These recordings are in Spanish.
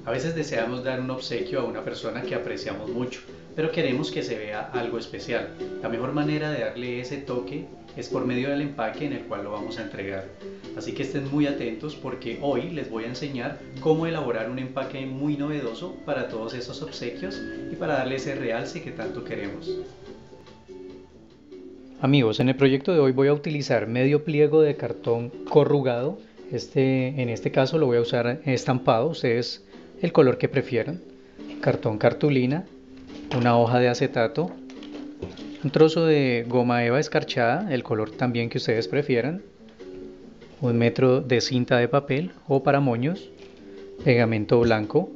A veces deseamos dar un obsequio a una persona que apreciamos mucho, pero queremos que se vea algo especial. La mejor manera de darle ese toque es por medio del empaque en el cual lo vamos a entregar. Así que estén muy atentos porque hoy les voy a enseñar cómo elaborar un empaque muy novedoso para todos esos obsequios y para darle ese realce que tanto queremos. Amigos, en el proyecto de hoy voy a utilizar medio pliego de cartón corrugado. En este caso lo voy a usar estampado, ustedes el color que prefieran. Cartón cartulina, una hoja de acetato, un trozo de goma eva escarchada, el color también que ustedes prefieran, 1 metro de cinta de papel o para moños, pegamento blanco,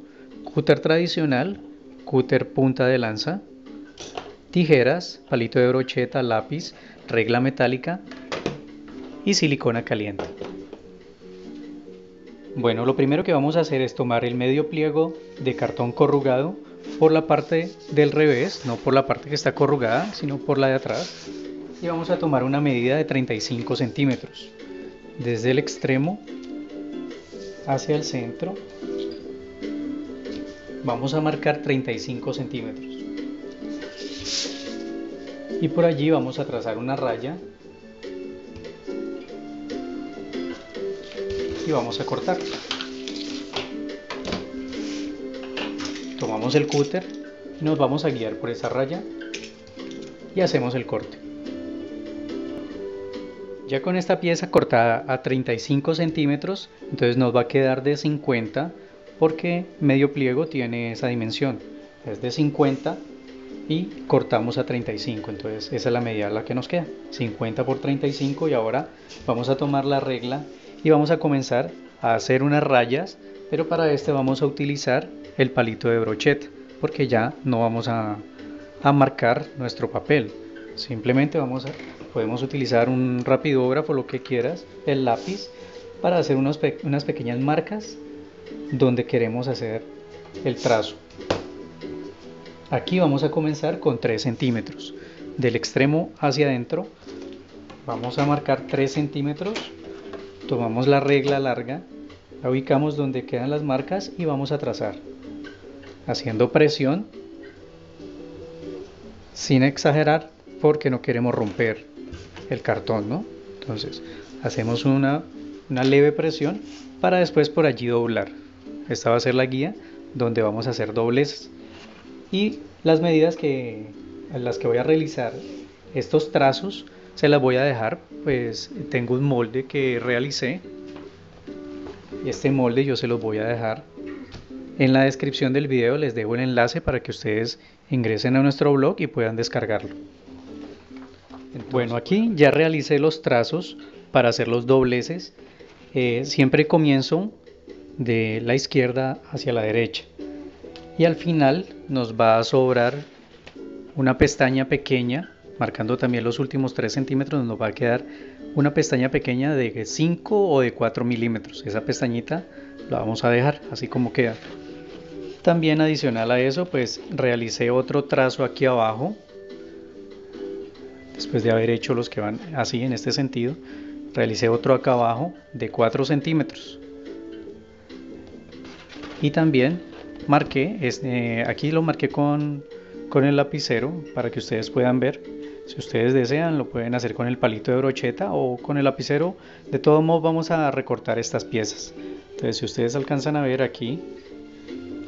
cúter tradicional, cúter punta de lanza, tijeras, palito de brocheta, lápiz, regla metálica y silicona caliente. Bueno, lo primero que vamos a hacer es tomar el medio pliego de cartón corrugado por la parte del revés, no por la parte que está corrugada, sino por la de atrás. Y vamos a tomar una medida de 35 centímetros. Desde el extremo hacia el centro vamos a marcar 35 centímetros. Y por allí vamos a trazar una raya y vamos a cortar. Tomamos el cúter y nos vamos a guiar por esa raya y hacemos el corte. Ya con esta pieza cortada a 35 centímetros, entonces nos va a quedar de 50 porque medio pliego tiene esa dimensión, es de 50 y cortamos a 35, entonces esa es la medida la que nos queda, 50 por 35. Y ahora vamos a tomar la regla y vamos a comenzar a hacer unas rayas, pero para este vamos a utilizar el palito de brocheta porque ya no vamos a marcar nuestro papel, simplemente podemos utilizar un rapidógrafo, lo que quieras, el lápiz, para hacer unas pequeñas marcas donde queremos hacer el trazo. Aquí vamos a comenzar con 3 centímetros. Del extremo hacia adentro vamos a marcar 3 centímetros. Tomamos la regla larga, la ubicamos donde quedan las marcas y vamos a trazar. Haciendo presión, sin exagerar porque no queremos romper el cartón, ¿no? Entonces hacemos una leve presión para después por allí doblar. Esta va a ser la guía donde vamos a hacer dobleces. Y las medidas en las que voy a realizar estos trazos se las voy a dejar, pues tengo un molde que realicé y este molde yo se los voy a dejar en la descripción del video. Les dejo el enlace para que ustedes ingresen a nuestro blog y puedan descargarlo. Bueno, aquí ya realicé los trazos para hacer los dobleces. Siempre comienzo de la izquierda hacia la derecha. Y al final nos va a sobrar una pestaña pequeña, marcando también los últimos 3 centímetros, nos va a quedar una pestaña pequeña de 5 o de 4 milímetros. Esa pestañita la vamos a dejar así como queda. También adicional a eso, pues realicé otro trazo aquí abajo, después de haber hecho los que van así en este sentido, realicé otro acá abajo de 4 centímetros. Y también marqué, aquí lo marqué con el lapicero para que ustedes puedan ver. Si ustedes desean lo pueden hacer con el palito de brocheta o con el lapicero. De todos modos vamos a recortar estas piezas. Entonces si ustedes alcanzan a ver aquí,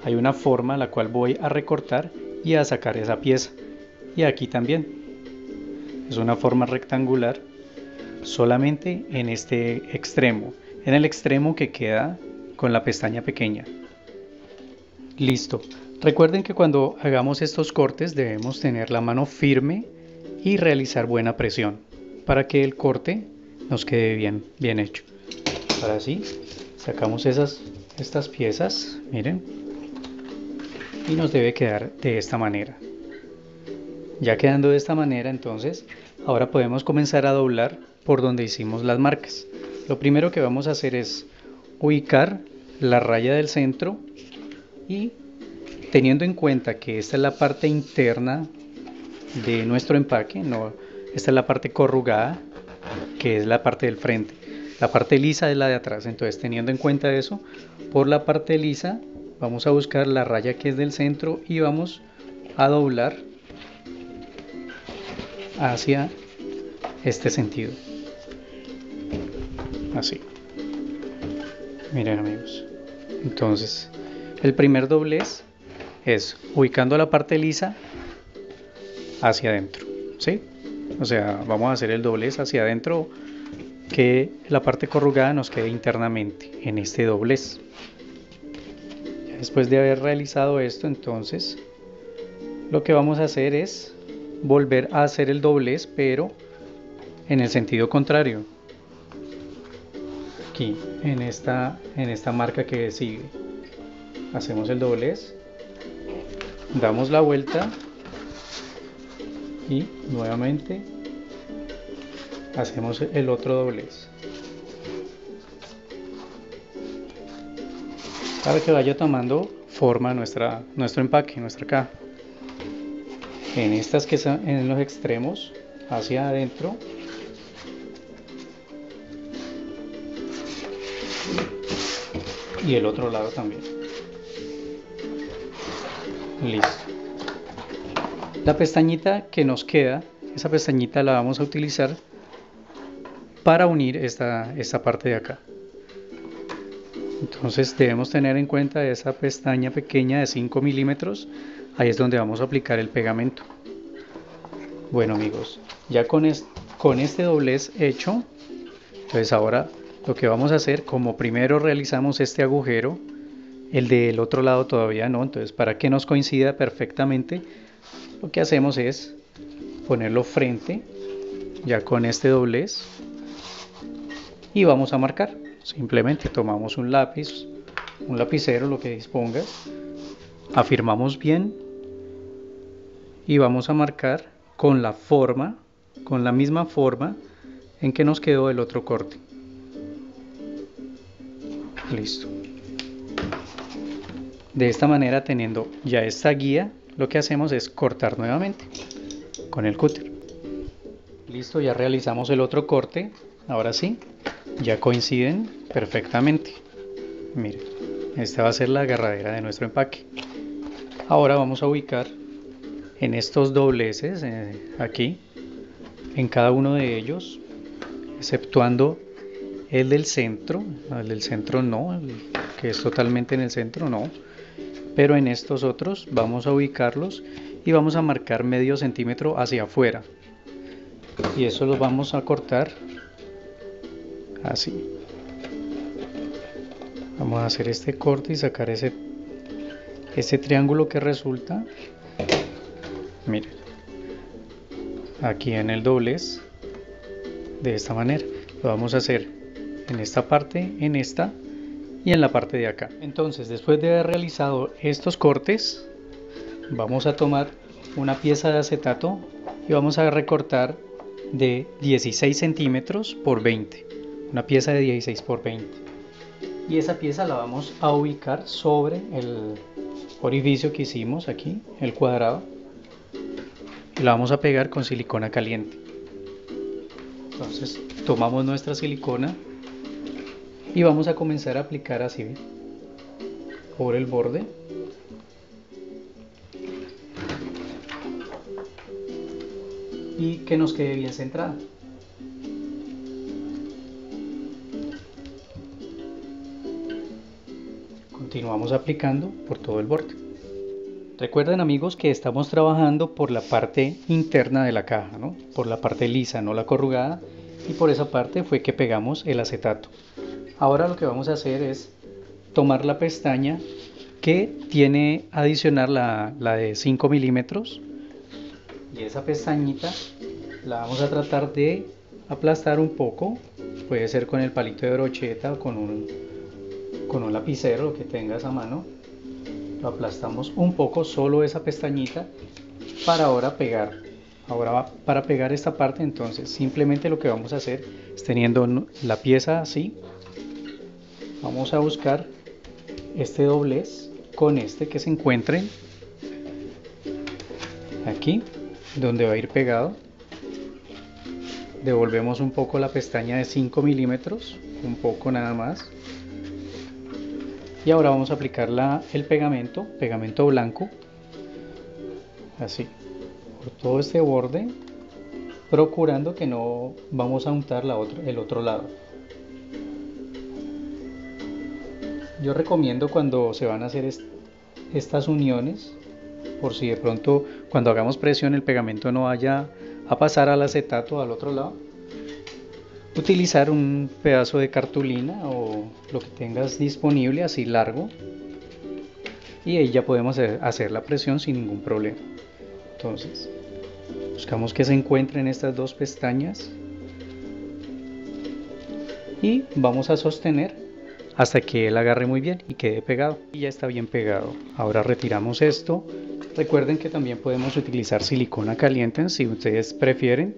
hay una forma la cual voy a recortar y a sacar esa pieza. Y aquí también. Es una forma rectangular solamente en este extremo. En el extremo que queda con la pestaña pequeña. Listo. Recuerden que cuando hagamos estos cortes debemos tener la mano firme y realizar buena presión para que el corte nos quede bien hecho. Ahora sí, sacamos estas piezas, miren, y nos debe quedar de esta manera. Ya quedando de esta manera, entonces, ahora podemos comenzar a doblar por donde hicimos las marcas. Lo primero que vamos a hacer es ubicar la raya del centro y teniendo en cuenta que esta es la parte interna de nuestro empaque, no, esta es la parte corrugada, que es la parte del frente, la parte lisa es la de atrás. Entonces, teniendo en cuenta eso, por la parte lisa vamos a buscar la raya que es del centro y vamos a doblar hacia este sentido, así. Miren amigos, entonces el primer doblez es ubicando la parte lisa hacia adentro, ¿sí? O sea, vamos a hacer el doblez hacia adentro, que la parte corrugada nos quede internamente en este doblez. Después de haber realizado esto, entonces lo que vamos a hacer es volver a hacer el doblez, pero en el sentido contrario, aquí en esta marca que sigue. Hacemos el doblez, damos la vuelta y nuevamente hacemos el otro doblez para que vaya tomando forma nuestro empaque, nuestra caja. En estas que son en los extremos hacia adentro, y el otro lado también. Listo. La pestañita que nos queda, esa pestañita la vamos a utilizar para unir esta parte de acá. Entonces debemos tener en cuenta esa pestaña pequeña de 5 milímetros. Ahí es donde vamos a aplicar el pegamento. Bueno amigos, ya con este doblez hecho, entonces ahora lo que vamos a hacer, como primero realizamos este agujero, el del otro lado todavía no, entonces para que nos coincida perfectamente, lo que hacemos es ponerlo frente, ya con este doblez, y vamos a marcar. Simplemente tomamos un lápiz, un lapicero, lo que dispongas, afirmamos bien y vamos a marcar con la forma, con la misma forma en que nos quedó el otro corte. Listo. De esta manera, teniendo ya esta guía, lo que hacemos es cortar nuevamente con el cúter. Listo, ya realizamos el otro corte. Ahora sí, ya coinciden perfectamente. Miren, esta va a ser la agarradera de nuestro empaque. Ahora vamos a ubicar en estos dobleces, aquí, en cada uno de ellos, exceptuando el del centro no, el que es totalmente en el centro no, pero en estos otros vamos a ubicarlos y vamos a marcar medio centímetro hacia afuera, y eso lo vamos a cortar así. Vamos a hacer este corte y sacar ese triángulo que resulta. Miren, aquí en el doblez, de esta manera lo vamos a hacer en esta parte, en esta y en la parte de acá. Entonces, después de haber realizado estos cortes, vamos a tomar una pieza de acetato y vamos a recortar de 16 centímetros por 20, una pieza de 16 por 20, y esa pieza la vamos a ubicar sobre el orificio que hicimos aquí, el cuadrado, y la vamos a pegar con silicona caliente. Entonces tomamos nuestra silicona y vamos a comenzar a aplicar así por el borde. Y que nos quede bien centrada. Continuamos aplicando por todo el borde. Recuerden amigos que estamos trabajando por la parte interna de la caja, ¿no? Por la parte lisa, no la corrugada, y por esa parte fue que pegamos el acetato. Ahora lo que vamos a hacer es tomar la pestaña que tiene adicional la de 5 milímetros, y esa pestañita la vamos a tratar de aplastar un poco, puede ser con el palito de brocheta o con un lapicero, lo que tengas a mano. Lo aplastamos un poco, solo esa pestañita, para ahora pegar. Ahora para pegar esta parte, entonces simplemente lo que vamos a hacer es, teniendo la pieza así, vamos a buscar este doblez con este que se encuentre aquí donde va a ir pegado. Devolvemos un poco la pestaña de 5 milímetros, un poco nada más, Y ahora vamos a aplicar el pegamento blanco, así, por todo este borde, procurando que no vamos a untar el otro lado. Yo recomiendo cuando se van a hacer estas uniones, por si de pronto cuando hagamos presión el pegamento no vaya a pasar al acetato al otro lado, utilizar un pedazo de cartulina o lo que tengas disponible así largo, y ahí ya podemos hacer la presión sin ningún problema. Entonces buscamos que se encuentren estas dos pestañas y vamos a sostener hasta que él agarre muy bien y quede pegado. Y ya está bien pegado. Ahora retiramos esto. Recuerden que también podemos utilizar silicona caliente si ustedes prefieren.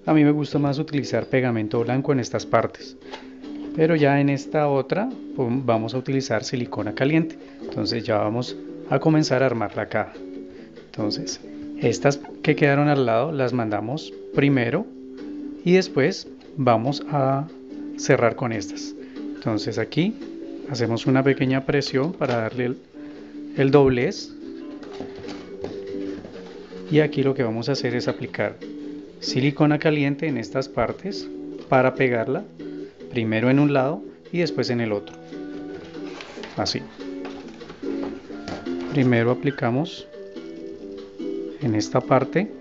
A mí me gusta más utilizar pegamento blanco en estas partes, pero ya en esta otra vamos a utilizar silicona caliente. Entonces ya vamos a comenzar a armar la caja. Entonces estas que quedaron al lado las mandamos primero y después vamos a cerrar con estas. Entonces aquí hacemos una pequeña presión para darle el doblez, y aquí lo que vamos a hacer es aplicar silicona caliente en estas partes para pegarla primero en un lado y después en el otro, así. Primero aplicamos en esta parte,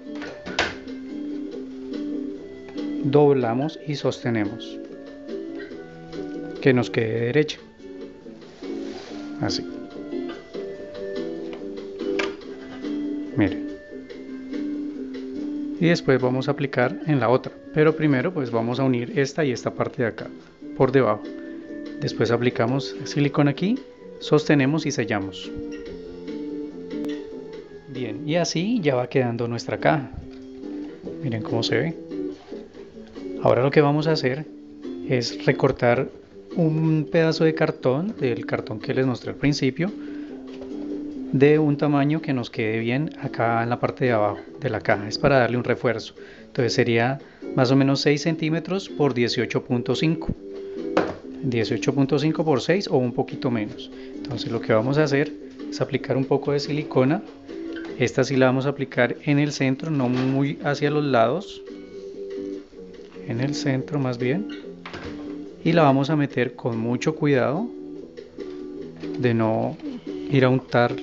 doblamos y sostenemos que nos quede derecha, así. Miren, y después vamos a aplicar en la otra, pero primero pues vamos a unir esta y esta parte de acá por debajo. Después aplicamos silicona aquí, sostenemos y sellamos. Bien, y así ya va quedando nuestra caja. Miren cómo se ve. Ahora lo que vamos a hacer es recortar un pedazo de cartón, del cartón que les mostré al principio, de un tamaño que nos quede bien acá en la parte de abajo de la caja. Es para darle un refuerzo. Entonces sería más o menos 6 centímetros por 18.5. 18.5 por 6 o un poquito menos. Entonces lo que vamos a hacer es aplicar un poco de silicona. Esta sí la vamos a aplicar en el centro, no muy hacia los lados, en el centro más bien, y la vamos a meter con mucho cuidado de no ir a untar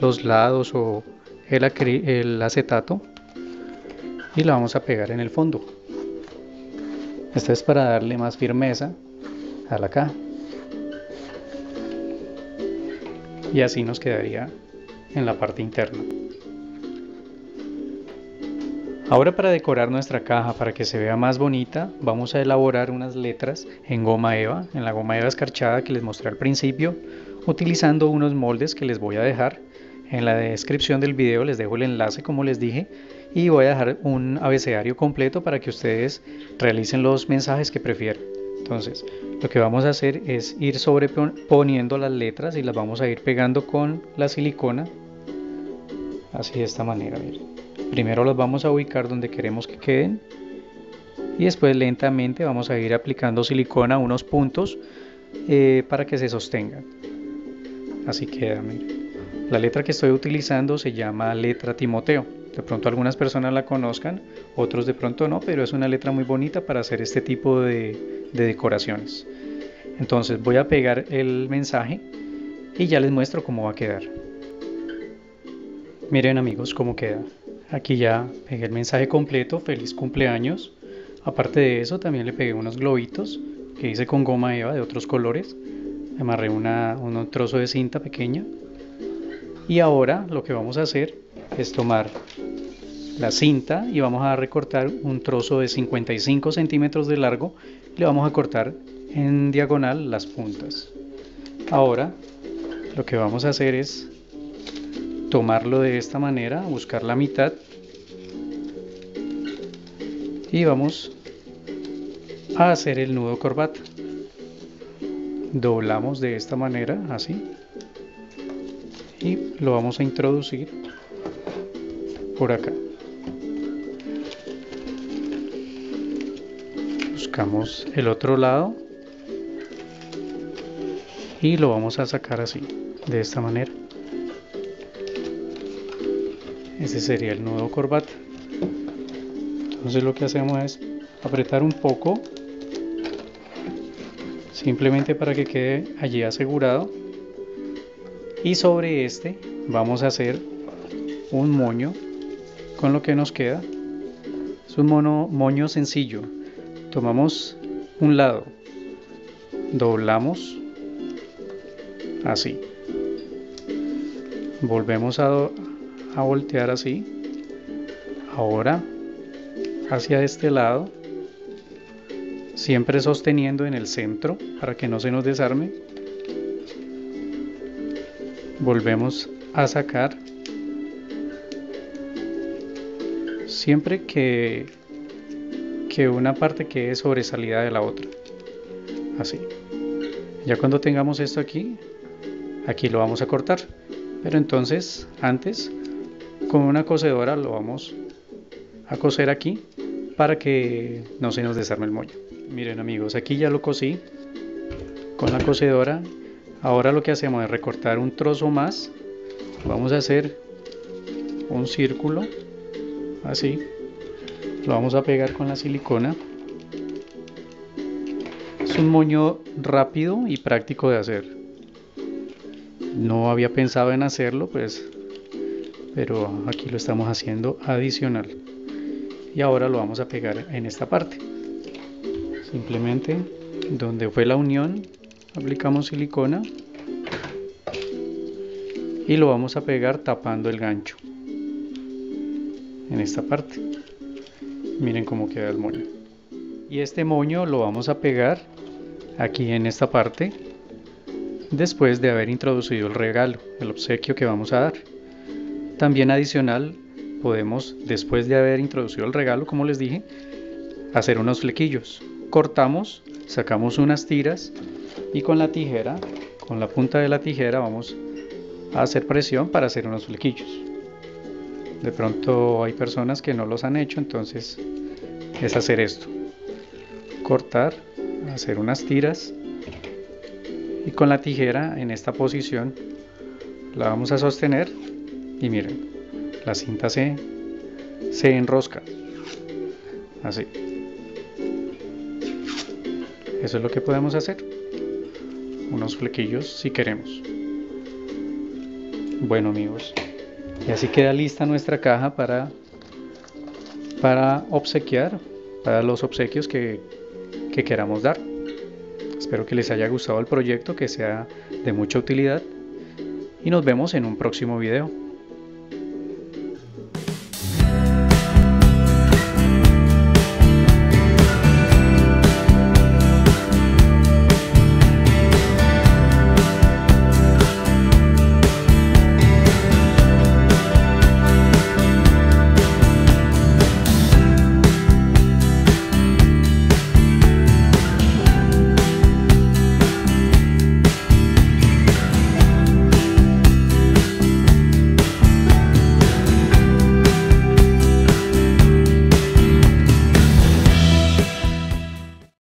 los lados o el acetato, y la vamos a pegar en el fondo. Esto es para darle más firmeza a la caja, y así nos quedaría en la parte interna. Ahora, para decorar nuestra caja, para que se vea más bonita, vamos a elaborar unas letras en goma eva, en la goma eva escarchada que les mostré al principio, utilizando unos moldes que les voy a dejar en la descripción del video. Les dejo el enlace, como les dije, y voy a dejar un abecedario completo para que ustedes realicen los mensajes que prefieran. Entonces lo que vamos a hacer es ir sobreponiendo las letras y las vamos a ir pegando con la silicona, así, de esta manera. Miren. Primero las vamos a ubicar donde queremos que queden y después lentamente vamos a ir aplicando silicona a unos puntos para que se sostengan. Así queda. Miren. La letra que estoy utilizando se llama letra Timoteo. De pronto algunas personas la conozcan, otros de pronto no, pero es una letra muy bonita para hacer este tipo de decoraciones. Entonces voy a pegar el mensaje y ya les muestro cómo va a quedar. Miren, amigos, cómo queda. Aquí ya pegué el mensaje completo: feliz cumpleaños. Aparte de eso, también le pegué unos globitos que hice con goma eva de otros colores. Amarré un trozo de cinta pequeña. Y ahora lo que vamos a hacer es tomar la cinta y vamos a recortar un trozo de 55 centímetros de largo. Le vamos a cortar en diagonal las puntas. Ahora lo que vamos a hacer es tomarlo de esta manera, buscar la mitad y vamos a hacer el nudo corbata. Doblamos de esta manera, así, y lo vamos a introducir por acá. Buscamos el otro lado y lo vamos a sacar así, de esta manera. Ese sería el nudo corbata. Entonces lo que hacemos es apretar un poco, simplemente para que quede allí asegurado, y sobre este vamos a hacer un moño con lo que nos queda. Es un moño sencillo. Tomamos un lado, doblamos así, volvemos a voltear así, ahora hacia este lado, siempre sosteniendo en el centro para que no se nos desarme. Volvemos a sacar, siempre que una parte quede sobresalida de la otra, así. Ya cuando tengamos esto aquí lo vamos a cortar, pero entonces antes con una cosedora lo vamos a coser aquí para que no se nos desarme el moño. Miren amigos, aquí ya lo cosí con la cosedora. Ahora lo que hacemos es recortar un trozo más. Vamos a hacer un círculo así, lo vamos a pegar con la silicona. Es un moño rápido y práctico de hacer. No había pensado en hacerlo, pues, pero aquí lo estamos haciendo adicional. Y ahora lo vamos a pegar en esta parte. Simplemente donde fue la unión aplicamos silicona y lo vamos a pegar tapando el gancho en esta parte. Miren cómo queda el moño. Y este moño lo vamos a pegar aquí en esta parte después de haber introducido el regalo, el obsequio que vamos a dar. También adicional podemos, después de haber introducido el regalo, como les dije, hacer unos flequillos. Cortamos, sacamos unas tiras y con la tijera, con la punta de la tijera, vamos a hacer presión para hacer unos flequillos. De pronto hay personas que no los han hecho, entonces es hacer esto: cortar, hacer unas tiras y con la tijera en esta posición la vamos a sostener y miren, la cinta se enrosca así. Eso es lo que podemos hacer, unos flequillos si queremos. Bueno amigos, y así queda lista nuestra caja para obsequiar, para los obsequios que queramos dar. Espero que les haya gustado el proyecto, que sea de mucha utilidad, y nos vemos en un próximo video.